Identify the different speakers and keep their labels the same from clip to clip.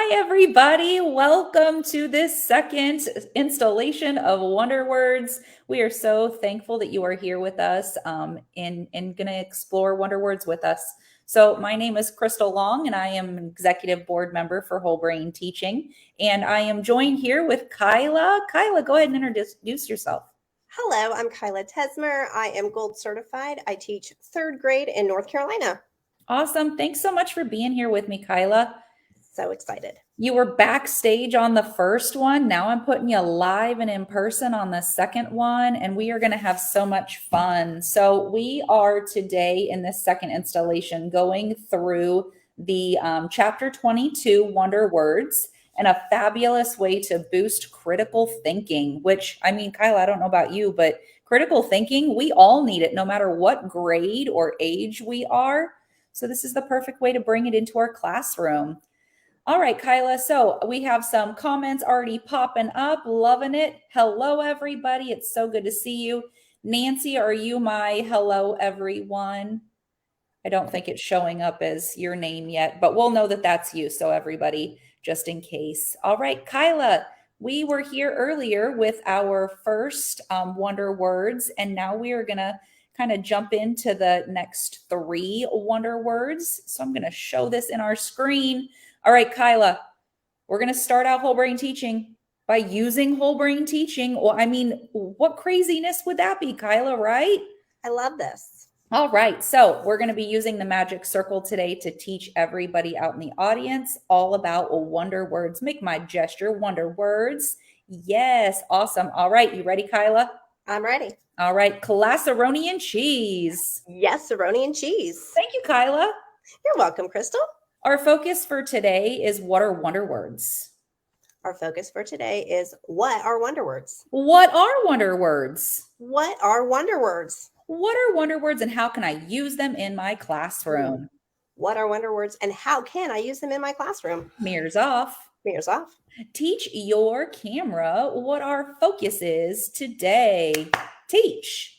Speaker 1: Hi, everybody. Welcome to this second installation of Wonder Words. We are so thankful that you are here with us and going to explore Wonder Words with us. So my name is Krystal Long, and I am an executive board member for Whole Brain Teaching. And I am joined here with Kyla. Kyla, go ahead and introduce yourself.
Speaker 2: Hello, I'm Kyla Tesmer. I am Gold Certified. I teach third grade in North Carolina.
Speaker 1: Awesome. Thanks so much for being here with me, Kyla.
Speaker 2: So excited.
Speaker 1: You were backstage on the first one. Now I'm putting you live and in person on the second one, and we are going to have so much fun. So, we are today in this second installation going through the chapter 22 Wonder Words and a fabulous way to boost critical thinking, which I mean, Kyle, I don't know about you, but critical thinking, we all need it no matter what grade or age we are. So, this is the perfect way to bring it into our classroom. All right, Kyla. So we have some comments already popping up. Loving it. Hello, everybody. It's so good to see you. Nancy, are you my hello, everyone? I don't think it's showing up as your name yet, but we'll know that that's you. So, everybody, just in case. All right, Kyla, we were here earlier with our first Wonder Words, and now we are going to kind of jump into the next three Wonder Words. So, I'm going to show this in our screen. All right, Kyla, we're going to start out whole brain teaching by using whole brain teaching. Well, I mean, what craziness would that be, Kyla, right?
Speaker 2: I love this.
Speaker 1: All right, so we're going to be using the magic circle today to teach everybody out in the audience all about wonder words. Make my gesture, wonder words. Yes, awesome. All right, you ready, Kyla?
Speaker 2: I'm ready.
Speaker 1: All right, classaroni and cheese.
Speaker 2: Yes, Cerrone and cheese.
Speaker 1: Thank you, Kyla.
Speaker 2: You're welcome, Krystal.
Speaker 1: Our focus for today is what are wonder words?
Speaker 2: Our focus for today is what are wonder words?
Speaker 1: What are wonder words?
Speaker 2: What are wonder words?
Speaker 1: What are wonder words and how can I use them in my classroom?
Speaker 2: What are wonder words and how can I use them in my classroom?
Speaker 1: Mirrors off.
Speaker 2: Mirrors off.
Speaker 1: Teach your camera what our focus is today. Teach.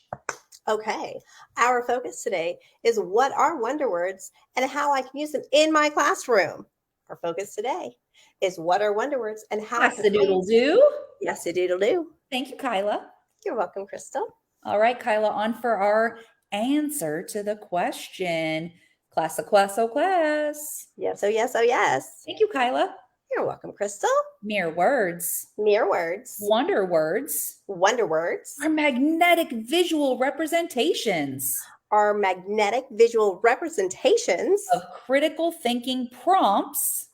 Speaker 2: Okay, our focus today is what are wonder words and how I can use them in my classroom. Our focus today is what are wonder words and how
Speaker 1: Yes,
Speaker 2: I
Speaker 1: the
Speaker 2: can
Speaker 1: doodle do.
Speaker 2: Yes, a doodle do.
Speaker 1: Thank you, Kyla.
Speaker 2: You're welcome, Krystal.
Speaker 1: All right, Kyla, on for our answer to the question. Class, oh class, oh class.
Speaker 2: Yes, oh yes, oh yes.
Speaker 1: Thank you, Kyla.
Speaker 2: You're welcome, Krystal.
Speaker 1: Mere words.
Speaker 2: Mere words.
Speaker 1: Wonder words.
Speaker 2: Wonder words
Speaker 1: Are magnetic visual representations
Speaker 2: are magnetic visual representations
Speaker 1: of critical thinking prompts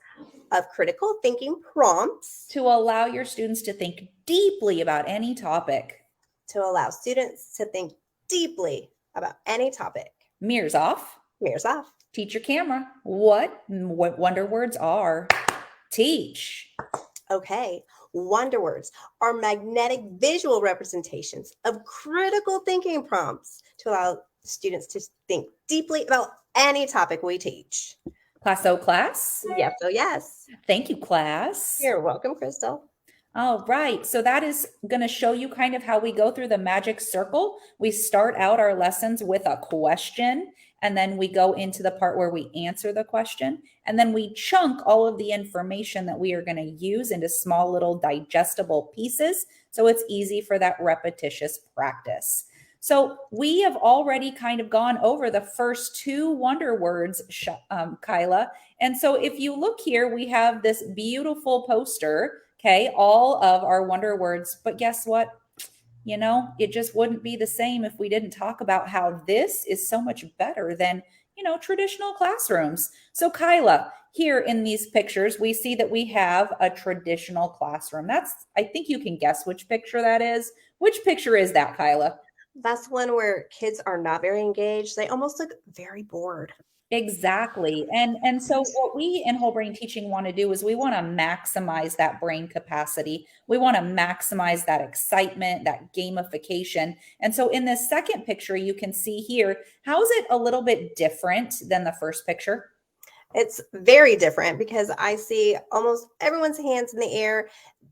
Speaker 2: of critical thinking prompts
Speaker 1: to allow your students to think deeply about any topic.
Speaker 2: to allow students to think deeply about any topic.
Speaker 1: Mirrors off.
Speaker 2: Mirrors off.
Speaker 1: Teach your camera what wonder words are. Teach.
Speaker 2: Okay, wonder words are magnetic visual representations of critical thinking prompts to allow students to think deeply about any topic we teach.
Speaker 1: Class, oh class.
Speaker 2: Yes, oh yes.
Speaker 1: Thank you, class.
Speaker 2: You're welcome, Krystal.
Speaker 1: All right, so that is going to show you kind of how we go through the magic circle. We start out our lessons with a question, and then we go into the part where we answer the question, and then we chunk all of the information that we are going to use into small little digestible pieces, so it's easy for that repetitious practice. So we have already kind of gone over the first two wonder words, Kyla, and so if you look here, we have this beautiful poster. Okay, all of our wonder words. But guess what? You know, it just wouldn't be the same if we didn't talk about how this is so much better than, traditional classrooms. So, Kyla, here in these pictures, we see that we have a traditional classroom. I think you can guess which picture that is. Which picture is that, Kyla?
Speaker 2: That's one where kids are not very engaged. They almost look very bored.
Speaker 1: Exactly. And so what we in whole brain teaching want to do is we want to maximize that brain capacity. We want to maximize that excitement, that gamification. And so in this second picture, you can see here, how is it a little bit different than the first picture?
Speaker 2: It's very different because I see almost everyone's hands in the air.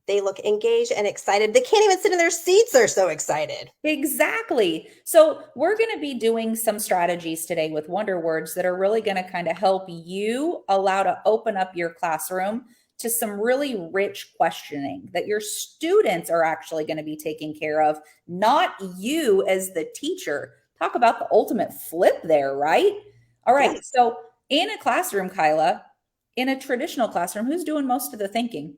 Speaker 2: They look engaged and excited. They can't even sit in their seats. They're so excited.
Speaker 1: Exactly. So we're going to be doing some strategies today with wonder words that are really going to kind of help you allow to open up your classroom to some really rich questioning that your students are actually going to be taking care of, not you as the teacher. Talk about the ultimate flip there, right? All right.
Speaker 2: Yes.
Speaker 1: So, in a classroom, Kyla, in a traditional classroom, who's doing most of the thinking?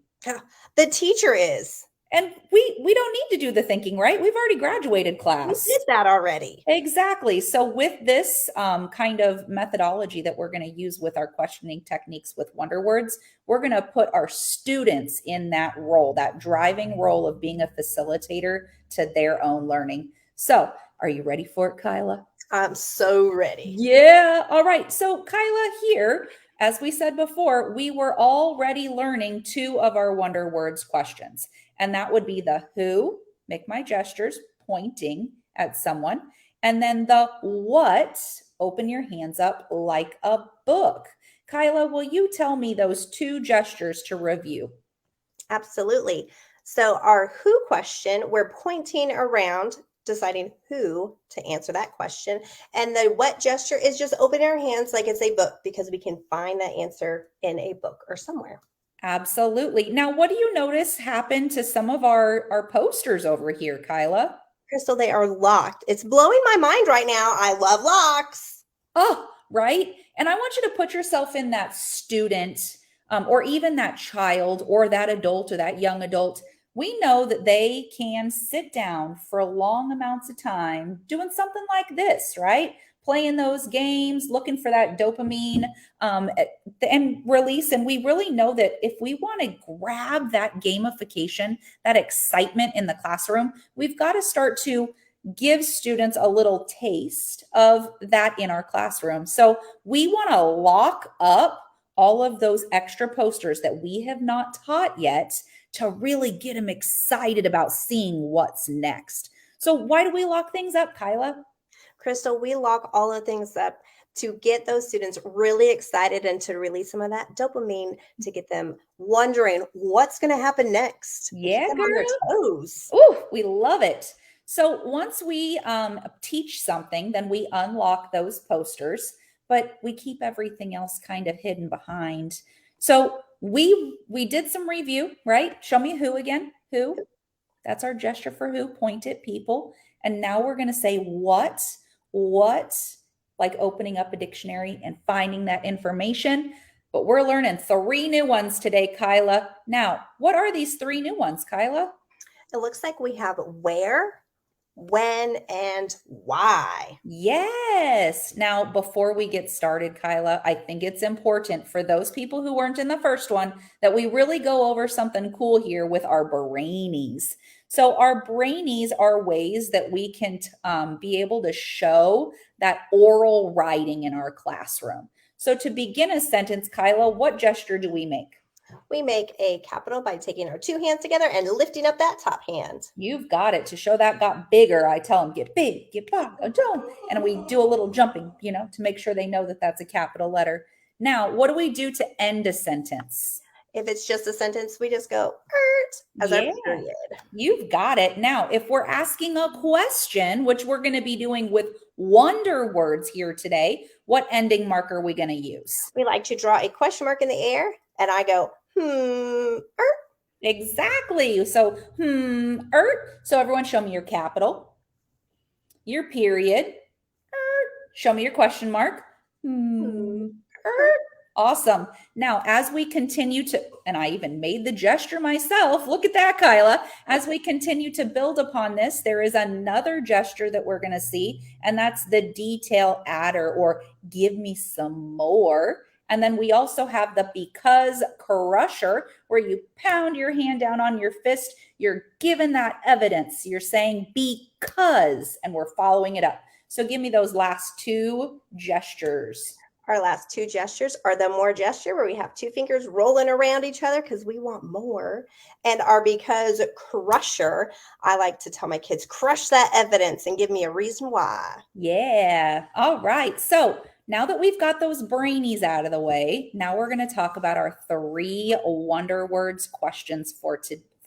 Speaker 2: The teacher is.
Speaker 1: And we don't need to do the thinking, right? We've already graduated
Speaker 2: We
Speaker 1: class.
Speaker 2: did that already.
Speaker 1: Exactly. So, with this kind of methodology that we're going to use with our questioning techniques with Wonder Words, we're going to put our students in that role, that driving role of being a facilitator to their own learning. So, are you ready for it, Kyla?
Speaker 2: I'm so ready.
Speaker 1: Yeah. All right. So, Kyla, here, as we said before, we were already learning two of our Wonder Words questions. And that would be the who, make my gestures, pointing at someone. And then the what, open your hands up like a book. Kyla, will you tell me those two gestures to review?
Speaker 2: Absolutely. So, our who question, we're pointing around, deciding who to answer that question. And the what gesture is just opening our hands like it's a book because we can find that answer in a book or somewhere.
Speaker 1: Absolutely. Now, what do you notice happened to some of our posters over here, Kyla?
Speaker 2: Krystal, they are locked. It's blowing my mind right now. I love locks.
Speaker 1: Oh, right. And I want you to put yourself in that student or even that child or that adult or that young adult. We know that they can sit down for long amounts of time doing something like this, right? Playing those games, looking for that dopamine and release. And we really know that if we want to grab that gamification, that excitement in the classroom, we've got to start to give students a little taste of that in our classroom. So we want to lock up all of those extra posters that we have not taught yet to really get them excited about seeing what's next. So why do we lock things up, Kyla?
Speaker 2: Krystal, we lock all the things up to get those students really excited and to release some of that dopamine to get them wondering what's going to happen next and keep
Speaker 1: Yeah,
Speaker 2: them on their
Speaker 1: girl.
Speaker 2: toes.
Speaker 1: Ooh, we love it. So once we teach something, then we unlock those posters, but we keep everything else kind of hidden behind. So we did some review, right? Show me who again? Who? That's our gesture for who, point at people. And now we're going to say what, like opening up a dictionary and finding that information. But we're learning three new ones today, Kyla. Now, what are these three new ones, Kyla?
Speaker 2: It looks like we have where, when, and why.
Speaker 1: Yes. Now, before we get started, Kyla, I think it's important for those people who weren't in the first one that we really go over something cool here with our brainies. So, our brainies are ways that we can be able to show that oral writing in our classroom. So, to begin a sentence, Kyla, what gesture do we make?
Speaker 2: We make a capital by taking our two hands together and lifting up that top hand.
Speaker 1: You've got it. To show that got bigger, I tell them, get big, get back, don't. And we do a little jumping, to make sure they know that that's a capital letter. Now, what do we do to end a sentence?
Speaker 2: If it's just a sentence, we just go "ert" as our period.
Speaker 1: You've got it. Now, if we're asking a question, which we're going to be doing with Wonder Words here today, what ending mark are we going to use?
Speaker 2: We like to draw a question mark in the air, and I go, ert.
Speaker 1: Exactly. So, So everyone show me your capital, your period. Show me your question mark. Awesome. Now, as we continue to, and I even made the gesture myself. Look at that, Kyla. As we continue to build upon this, there is another gesture that we're going to see, and that's the detail adder or give me some more. And then we also have the because crusher, where you pound your hand down on your fist. You're given that evidence. You're saying because, and we're following it up. So give me those last two gestures.
Speaker 2: Our last two gestures are the more gesture, where we have two fingers rolling around each other because we want more. And our because crusher, I like to tell my kids, crush that evidence and give me a reason why.
Speaker 1: Yeah. All right. So now that we've got those brainies out of the way, now we're going to talk about our three Wonder Words questions for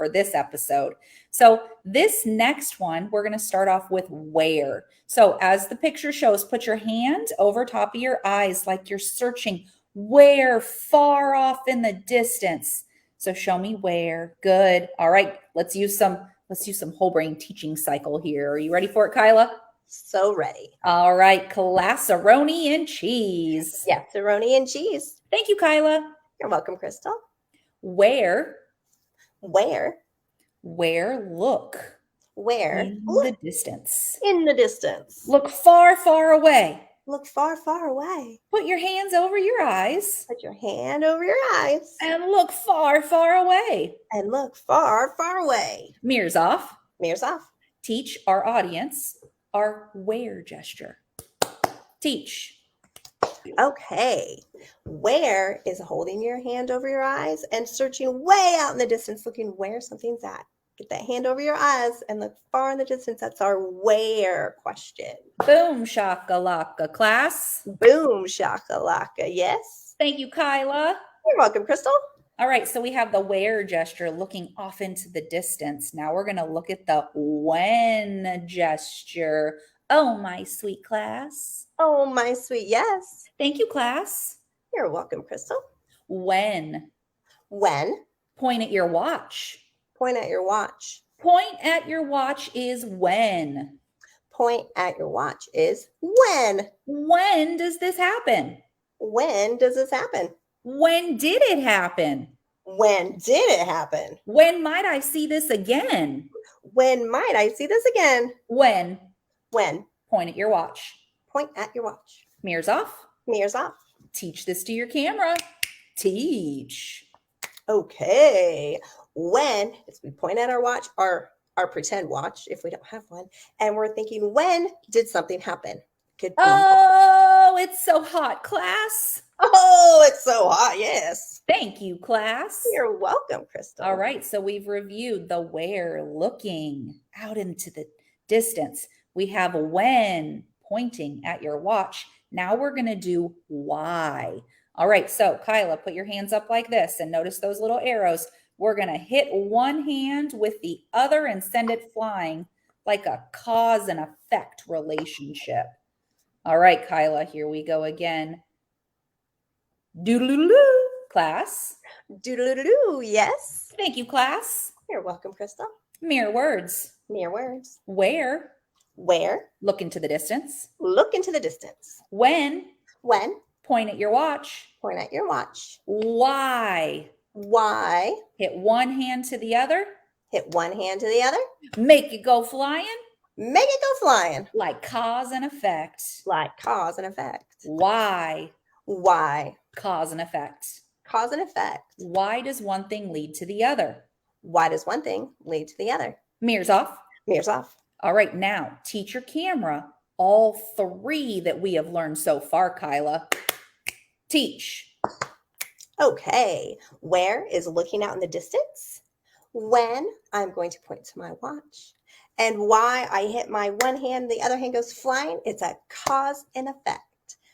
Speaker 1: this episode. So this next one, we're going to start off with where. So as the picture shows, put your hand over top of your eyes like you're searching where far off in the distance. So show me where. Good. All right. Let's use some whole brain teaching cycle here. Are you ready for it, Kyla?
Speaker 2: So ready.
Speaker 1: All right. Classaroni and cheese.
Speaker 2: Yes, pepperoni and cheese.
Speaker 1: Thank you, Kyla.
Speaker 2: You're welcome, Krystal.
Speaker 1: Where?
Speaker 2: Where?
Speaker 1: Where? Look.
Speaker 2: Where?
Speaker 1: In
Speaker 2: Look
Speaker 1: the distance.
Speaker 2: in the distance.
Speaker 1: Look far, far away.
Speaker 2: Look far, far away.
Speaker 1: Put your hands over your eyes
Speaker 2: Put your hand over your eyes
Speaker 1: and look far, far away.
Speaker 2: and look far, far away.
Speaker 1: Mirrors off.
Speaker 2: Mirrors off.
Speaker 1: Teach our audience our where gesture. Teach.
Speaker 2: Okay. Where is holding your hand over your eyes and searching way out in the distance, looking where something's at. Get that hand over your eyes and look far in the distance. That's our where question.
Speaker 1: Boom shakalaka, class.
Speaker 2: Boom shakalaka. Yes.
Speaker 1: Thank you, Kyla.
Speaker 2: You're welcome, Krystal.
Speaker 1: All right, so we have the where gesture looking off into the distance. Now we're going to look at the when gesture. Oh, my sweet class.
Speaker 2: Oh, my sweet yes.
Speaker 1: Thank you, class.
Speaker 2: You're welcome, Krystal.
Speaker 1: When.
Speaker 2: When?
Speaker 1: Point at your watch.
Speaker 2: Point at your watch.
Speaker 1: Point at your watch is when.
Speaker 2: Point at your watch is when.
Speaker 1: When does this happen?
Speaker 2: When does this happen?
Speaker 1: When did it happen?
Speaker 2: When did it happen?
Speaker 1: When might I see this again?
Speaker 2: When might I see this again?
Speaker 1: When.
Speaker 2: When?
Speaker 1: Point at your watch.
Speaker 2: Point at your watch.
Speaker 1: Mirrors off.
Speaker 2: Mirrors off.
Speaker 1: Teach this to your camera. Teach.
Speaker 2: Okay. When is we point at our watch, our pretend watch, if we don't have one, and we're thinking, when did something happen? Could be.
Speaker 1: Oh, it's so hot, class.
Speaker 2: Oh, it's so hot. Yes.
Speaker 1: Thank you, class.
Speaker 2: You're welcome, Krystal.
Speaker 1: All right, so we've reviewed the where, looking out into the distance. We have when, pointing at your watch. Now we're going to do why. All right, so Kyla, put your hands up like this and notice those little arrows. We're going to hit one hand with the other and send it flying like a cause and effect relationship. All right, Kyla, here we go again. Doodle-doo, class.
Speaker 2: Doodle-doo, yes.
Speaker 1: Thank you, class.
Speaker 2: You're welcome, Krystal.
Speaker 1: Mere words.
Speaker 2: Mere words.
Speaker 1: Where?
Speaker 2: Where?
Speaker 1: Look into the distance.
Speaker 2: Look into the distance.
Speaker 1: When?
Speaker 2: When?
Speaker 1: Point at your watch.
Speaker 2: Point at your watch.
Speaker 1: Why?
Speaker 2: Why?
Speaker 1: Hit one hand to the other.
Speaker 2: Hit one hand to the other.
Speaker 1: Make it go flying.
Speaker 2: Make it go flying.
Speaker 1: Like cause and effect.
Speaker 2: Like cause and effect.
Speaker 1: Why?
Speaker 2: Why?
Speaker 1: Cause and effect.
Speaker 2: Cause and effect.
Speaker 1: Why does one thing lead to the other?
Speaker 2: Why does one thing lead to the other?
Speaker 1: Mirrors off.
Speaker 2: Mirrors off.
Speaker 1: All right, now teach your camera all three that we have learned so far, Kyla. Teach.
Speaker 2: Okay. Where is looking out in the distance? When I'm going to point to my watch. And why I hit my one hand, the other hand goes flying. It's a cause and effect.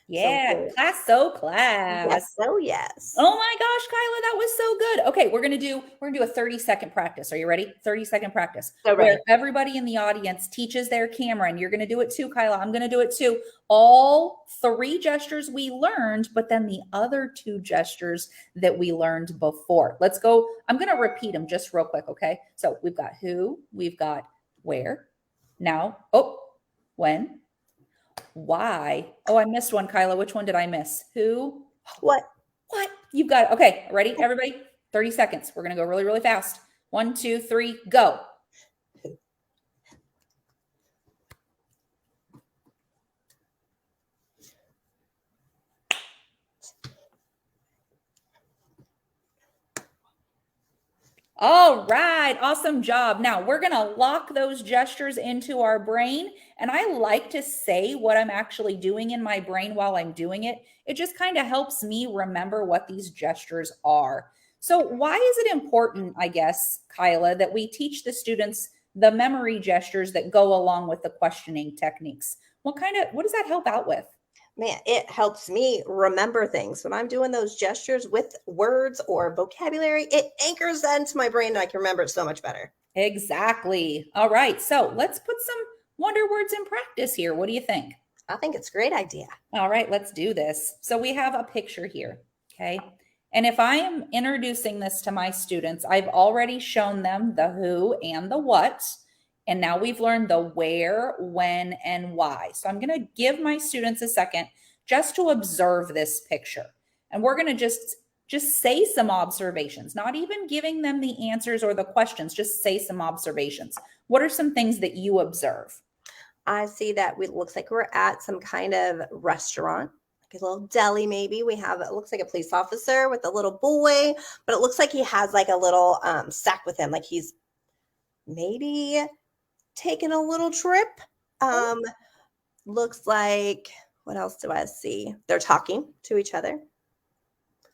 Speaker 1: Yeah,
Speaker 2: Yes,
Speaker 1: class.
Speaker 2: so yes.
Speaker 1: Oh my gosh, Kyla, that was so good. Okay, we're gonna do a 30-second practice. Are you ready? 30-second practice.
Speaker 2: So
Speaker 1: Where
Speaker 2: ready.
Speaker 1: everybody in the audience teaches their camera, and you're gonna do it too, Kyla. I'm gonna do it too. All three gestures we learned, but then the other two gestures that we learned before. Let's go. I'm gonna repeat them just real quick, okay? So we've got who, we've got where, now, oh, when, why. Oh, I missed one, Kyla. Which one did I miss? Who?
Speaker 2: What?
Speaker 1: What? You've got it. Okay, ready, everybody? 30 seconds. We're going to go really, really fast. 1, 2, 3, go. All right, awesome job. Now we're going to lock those gestures into our brain. And I like to say what I'm actually doing in my brain while I'm doing it. It just kind of helps me remember what these gestures are. So why is it important, I guess, Kyla, that we teach the students the memory gestures that go along with the questioning techniques? What does that help out with?
Speaker 2: Man, it helps me remember things. When I'm doing those gestures with words or vocabulary, it anchors that into my brain and I can remember it so much better.
Speaker 1: Exactly. All right. So let's put some wonder words in practice here. What do you think?
Speaker 2: I think it's a great idea.
Speaker 1: All right, let's do this. So we have a picture here. Okay. And if I am introducing this to my students, I've already shown them the who and the what. And now we've learned the where, when, and why. So I'm going to give my students a second just to observe this picture. And we're going to just say some observations, not even giving them the answers or the questions, just say some observations. What are some things that you observe?
Speaker 2: I see that it looks like we're at some kind of restaurant, like a little deli maybe. We have, it looks like a police officer with a little boy, but it looks like he has like a little sack with him, like he's maybe taking a little trip. Um, Looks like, what else do I see? They're talking to each other.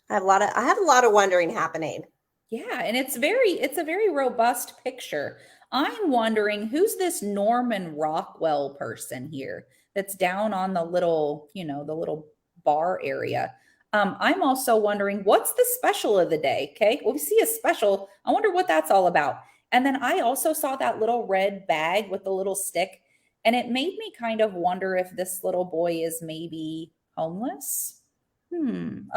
Speaker 2: I have a lot of wondering happening.
Speaker 1: Yeah, and it's a very robust picture. I'm wondering who's this Norman Rockwell person here that's down on the little, the little bar area. I'm also wondering what's the special of the day. Okay. Well, we see a special. I wonder what that's all about. And then I also saw that little red bag with the little stick, and it made me kind of wonder if this little boy is maybe homeless.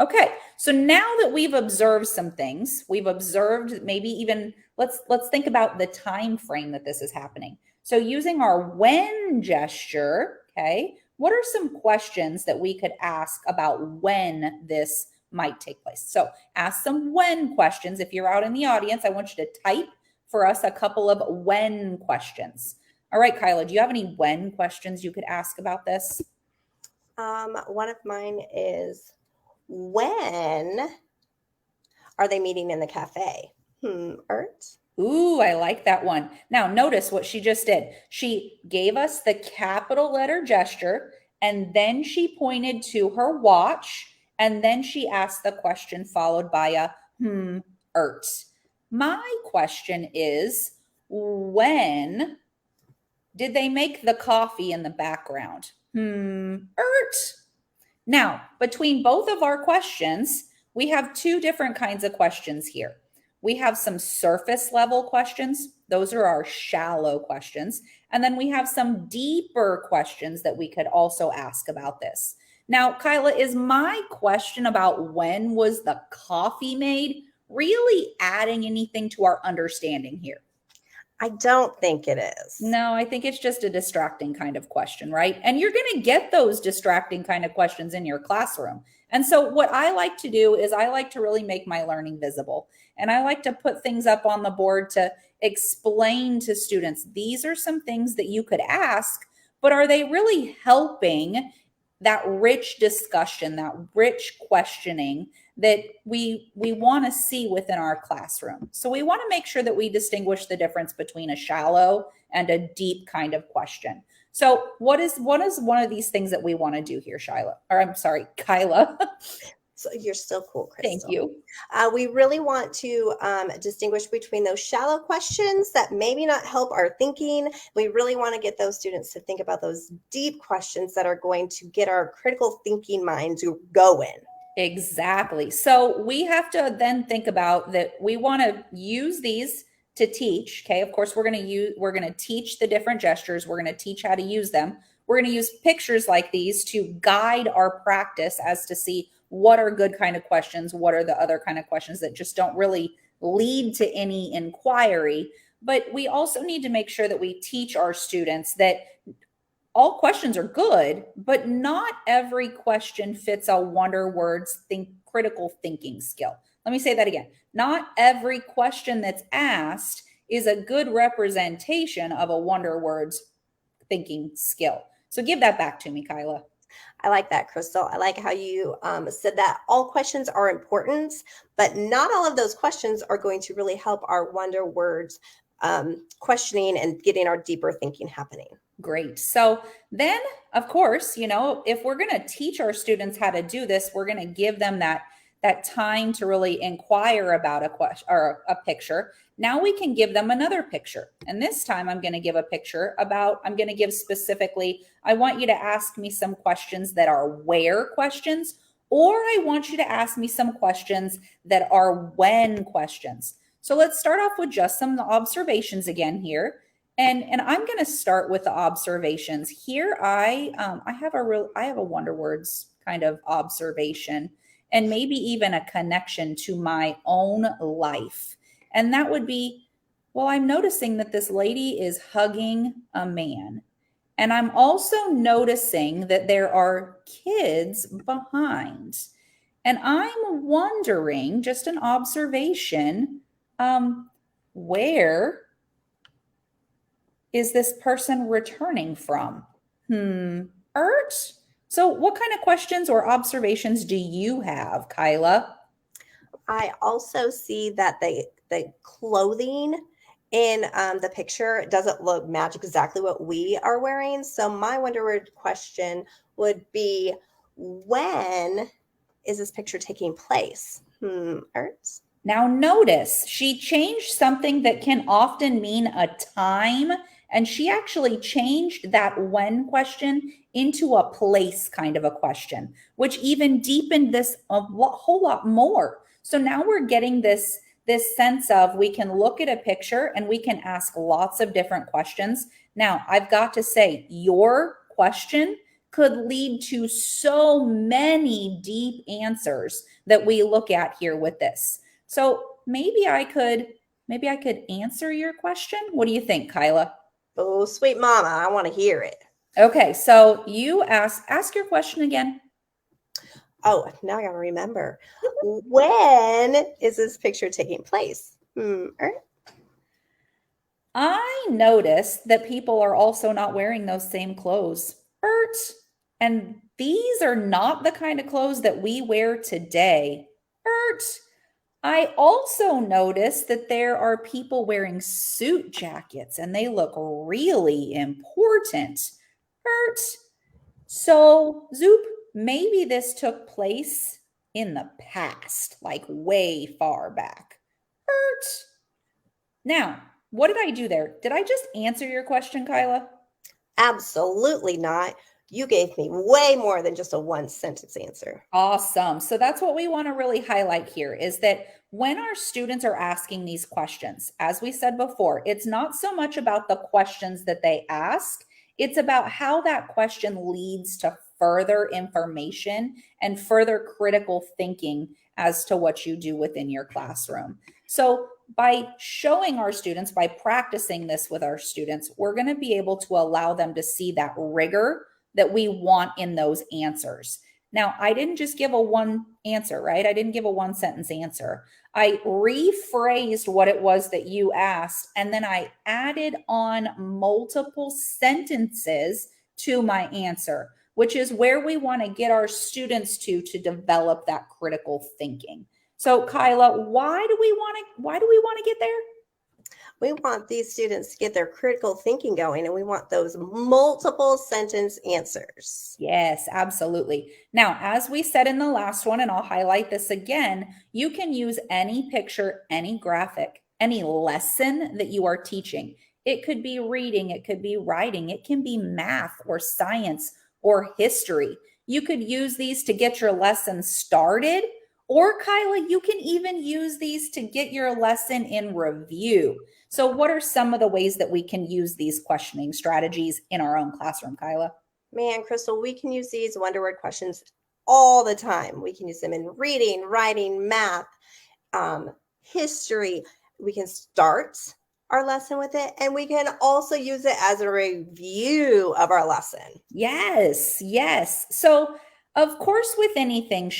Speaker 1: Okay. So now that we've observed some things, we've observed maybe even let's think about the time frame that this is happening. So using our when gesture, okay, what are some questions that we could ask about when this might take place? So ask some when questions. If you're out in the audience, I want you to type for us a couple of when questions. All right, Kyla, do you have any when questions you could ask about this?
Speaker 2: One of mine is, when are they meeting in the cafe? Ert?
Speaker 1: Ooh, I like that one. Now, notice what she just did. She gave us the capital letter gesture, and then she pointed to her watch, and then she asked the question followed by a ert. My question is, when did they make the coffee in the background? Ert. Now, between both of our questions, we have two different kinds of questions here. We have some surface level questions. Those are our shallow questions. And then we have some deeper questions that we could also ask about this. Now, Kyla, is my question about when was the coffee made really adding anything to our understanding here?
Speaker 2: I don't think it is.
Speaker 1: No, I think it's just a distracting kind of question, right? And you're going to get those distracting kind of questions in your classroom. And so, what I like to do is I like to really make my learning visible. And I like to put things up on the board to explain to students these are some things that you could ask, but are they really helping that rich discussion, that rich questioning that we want to see within our classroom? So we want to make sure that we distinguish the difference between a shallow and a deep kind of question. So what is one of these things that we want to do here, Kyla?
Speaker 2: So you're still cool, Krystal.
Speaker 1: Thank you.
Speaker 2: We really want to distinguish between those shallow questions that maybe not help our thinking. We really want to get those students to think about those deep questions that are going to get our critical thinking minds going.
Speaker 1: Exactly. So we have to then think about that we want to use these to teach. Okay. Of course, we're going to teach the different gestures. We're going to teach how to use them. We're going to use pictures like these to guide our practice as to see what are good kind of questions, what are the other kind of questions that just don't really lead to any inquiry. But we also need to make sure that we teach our students that all questions are good, but not every question fits a Wonder Words critical thinking skill. Let me say that again. Not every question that's asked is a good representation of a Wonder Words thinking skill. So give that back to me, Kyla.
Speaker 2: I like that, Krystal. I like how you said that all questions are important, but not all of those questions are going to really help our Wonder Words questioning and getting our deeper thinking happening.
Speaker 1: Great. So then, of course, if we're going to teach our students how to do this, we're going to give them that time to really inquire about a question or a picture. Now we can give them another picture. And this time I'm going to give a picture I'm going to give specifically, I want you to ask me some questions that are where questions, or I want you to ask me some questions that are when questions. So let's start off with just some observations again here. And I'm going to start with the observations here. I have a Wonder Words kind of observation. and maybe even a connection to my own life. And that would be, well, I'm noticing that this lady is hugging a man. And I'm also noticing that there are kids behind. And I'm wondering, just an observation, where is this person returning from? Ert? So, what kind of questions or observations do you have, Kyla?
Speaker 2: I also see that the clothing in the picture doesn't look match exactly what we are wearing. So my wonder word question would be, when is this picture taking place? Ertz?
Speaker 1: Now, notice she changed something that can often mean a time, and she actually changed that when question into a place kind of a question, which even deepened this whole lot more. So now we're getting this sense of we can look at a picture and we can ask lots of different questions. Now, I've got to say, your question could lead to so many deep answers that we look at here with this. So maybe I could answer your question. What do you think, Kyla?
Speaker 2: Oh, sweet mama, I want to hear it.
Speaker 1: Okay, so you ask your question again.
Speaker 2: Oh, now I got to remember. When is this picture taking place?
Speaker 1: I noticed that people are also not wearing those same clothes. Bert. And these are not the kind of clothes that we wear today. Bert. I also noticed that there are people wearing suit jackets and they look really important. Bert. So, Zoop, maybe this took place in the past, like way far back. Bert. Now, what did I do there? Did I just answer your question, Kyla?
Speaker 2: Absolutely not. You gave me way more than just a one sentence answer.
Speaker 1: Awesome. So that's what we want to really highlight here is that when our students are asking these questions, as we said before, it's not so much about the questions that they ask, it's about how that question leads to further information and further critical thinking as to what you do within your classroom. So by showing our students, by practicing this with our students, we're going to be able to allow them to see that rigor that we want in those answers. Now, I didn't just give a one answer, right? I didn't give a one sentence answer. I rephrased what it was that you asked, and then I added on multiple sentences to my answer, which is where we want to get our students to develop that critical thinking. So, Kyla, why do we want to get there?
Speaker 2: We want these students to get their critical thinking going, and we want those multiple sentence answers.
Speaker 1: Yes, absolutely. Now, as we said in the last one, and I'll highlight this again, you can use any picture, any graphic, any lesson that you are teaching. It could be reading, it could be writing, it can be math or science or history. You could use these to get your lesson started, or Kyla, you can even use these to get your lesson in review. So, what are some of the ways that we can use these questioning strategies in our own classroom, Kyla?
Speaker 2: Man, Krystal, we can use these wonder word questions all the time. We can use them in reading, writing, math, history. We can start our lesson with it, and we can also use it as a review of our lesson.
Speaker 1: Yes, yes. So, of course, with anything,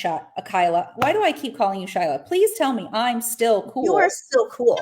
Speaker 1: Kyla, why do I keep calling you Shyla? Please tell me I'm still
Speaker 2: You
Speaker 1: cool.
Speaker 2: are still cool.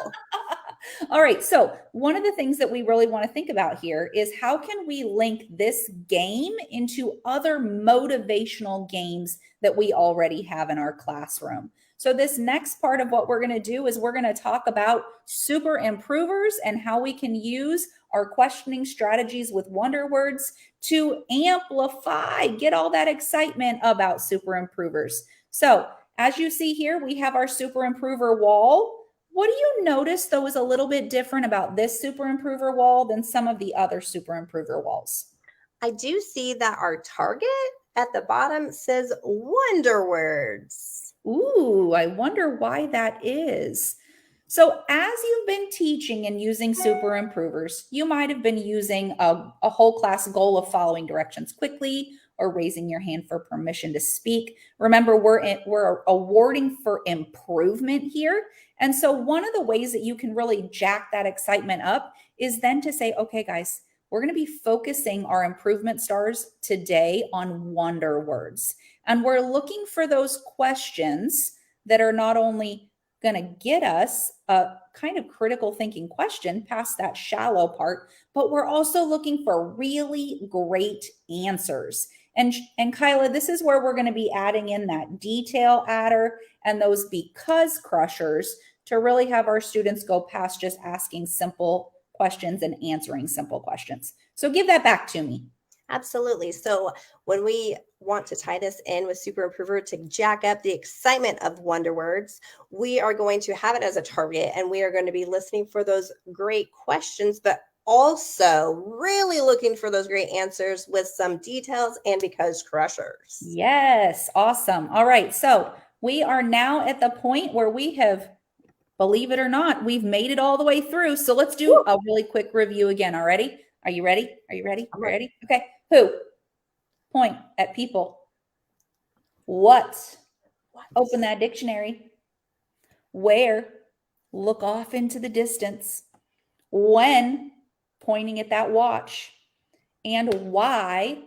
Speaker 1: All right. So, one of the things that we really want to think about here is how can we link this game into other motivational games that we already have in our classroom? So, this next part of what we're going to do is we're going to talk about super improvers and how we can use our questioning strategies with wonder words to amplify, get all that excitement about super improvers. So, as you see here, we have our super improver wall. What do you notice, though, is a little bit different about this super improver wall than some of the other super improver walls?
Speaker 2: I do see that our target at the bottom says wonder words.
Speaker 1: Ooh, I wonder why that is. So, as you've been teaching and using super improvers, you might have been using a whole class goal of following directions quickly or raising your hand for permission to speak. Remember, we're awarding for improvement here. And so one of the ways that you can really jack that excitement up is then to say, okay, guys, we're going to be focusing our improvement stars today on wonder words. And we're looking for those questions that are not only going to get us a kind of critical thinking question past that shallow part, but we're also looking for really great answers. And Kyla, this is where we're going to be adding in that detail adder and those because crushers to really have our students go past just asking simple questions and answering simple questions. So give that back to me.
Speaker 2: Absolutely. So when we want to tie this in with Super Improver to jack up the excitement of Wonder Words, we are going to have it as a target and we are going to be listening for those great questions, but also really looking for those great answers with some details and because crushers.
Speaker 1: Yes, awesome. All right. So we are now at the point where we have, believe it or not, we've made it all the way through. So let's do a really quick review again. Already? Are you ready? Are you ready?
Speaker 2: I'm ready.
Speaker 1: Okay. Who? Point at people. What? Open that dictionary. Where? Look off into the distance. When? Pointing at that watch. And why?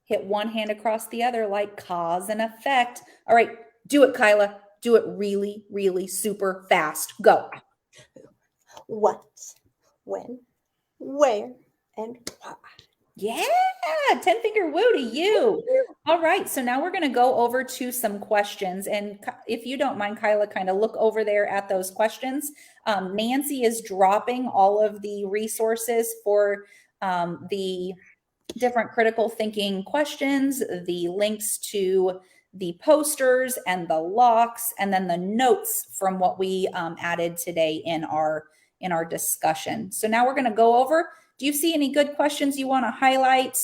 Speaker 1: Hit one hand across the other like cause and effect. All right, do it, Kyla. Do it really, really super fast. Go.
Speaker 2: What, when, where, and why.
Speaker 1: Yeah, 10 finger woo to you. All right, so now we're going to go over to some questions. And if you don't mind, Kyla, kind of look over there at those questions. Nancy is dropping all of the resources for the different critical thinking questions, the links to the posters and the locks, and then the notes from what we added today in our discussion. So now we're going to go over. Do you see any good questions you want to highlight?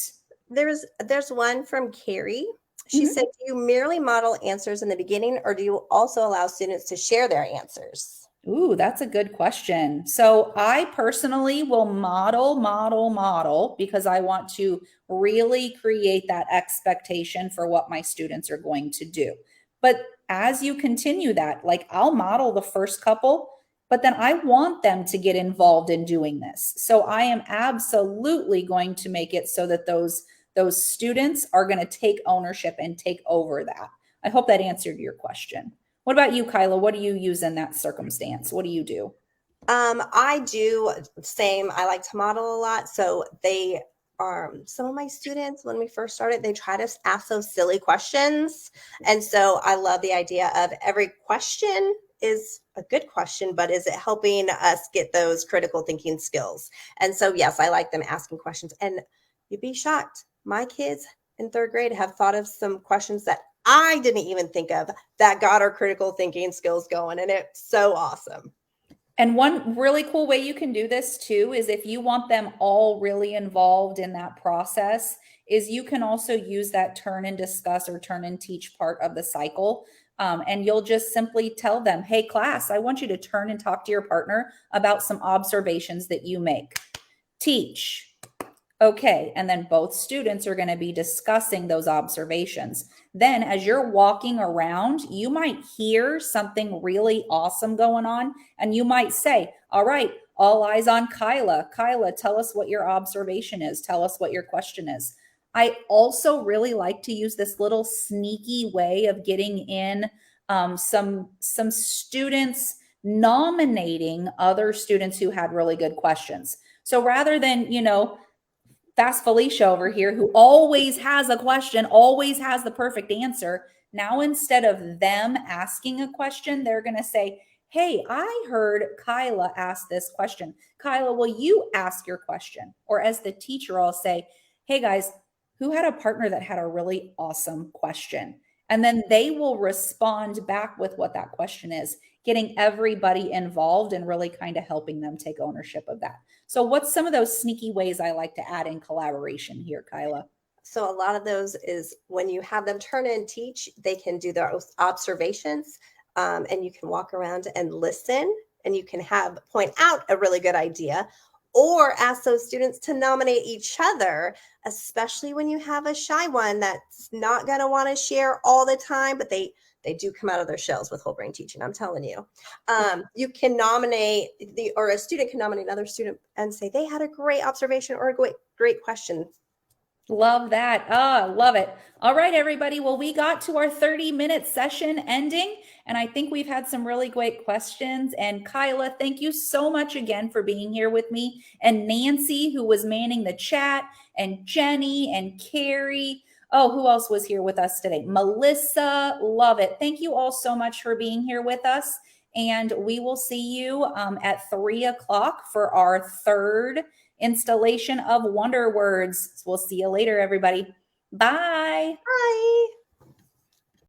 Speaker 2: There's one from Carrie. She said, do you merely model answers in the beginning or do you also allow students to share their answers?
Speaker 1: Ooh, that's a good question. So I personally will model because I want to really create that expectation for what my students are going to do. But as you continue that, like I'll model the first couple, but then I want them to get involved in doing this. So I am absolutely going to make it so that those students are going to take ownership and take over that. I hope that answered your question. What about you, Kyla? What do you use in that circumstance? What do you do?
Speaker 2: I do same. I like to model a lot. So they are some of my students when we first started, they try to ask those silly questions. And so I love the idea of every question is a good question, but is it helping us get those critical thinking skills? And so, yes, I like them asking questions. And you'd be shocked. My kids in third grade have thought of some questions that I didn't even think of that got our critical thinking skills going. And it's so awesome.
Speaker 1: And one really cool way you can do this too is if you want them all really involved in that process, is you can also use that turn and discuss or turn and teach part of the cycle. And you'll just simply tell them, hey, class, I want you to turn and talk to your partner about some observations that you make. Teach. Okay, and then both students are going to be discussing those observations. Then as you're walking around, you might hear something really awesome going on, and you might say, all right, all eyes on Kyla. Kyla, tell us what your observation is. Tell us what your question is. I also really like to use this little sneaky way of getting in some students nominating other students who had really good questions. So rather than, Fast Felicia over here, who always has a question, always has the perfect answer. Now, instead of them asking a question, they're going to say, hey, I heard Kyla ask this question. Kyla, will you ask your question? Or as the teacher, I'll say, hey guys, who had a partner that had a really awesome question? And then they will respond back with what that question is, getting everybody involved and really kind of helping them take ownership of that. So what's some of those sneaky ways I like to add in collaboration here, Kyla?
Speaker 2: So a lot of those is when you have them turn and teach, they can do their observations and you can walk around and listen and you can point out a really good idea. or ask those students to nominate each other, especially when you have a shy one that's not going to want to share all the time, but they do come out of their shells with whole brain teaching. I'm telling you. You can nominate or a student can nominate another student and say they had a great observation or a great question.
Speaker 1: Love that. Ah, love it. All right, everybody. Well, we got to our 30-minute session ending, and I think we've had some really great questions. And Kyla, thank you so much again for being here with me. And Nancy, who was manning the chat, and Jenny and Carrie. Oh, who else was here with us today? Melissa, love it. Thank you all so much for being here with us. And we will see you at 3 o'clock for our third installation of Wonder Words. We'll see you later, everybody. Bye.
Speaker 2: Bye.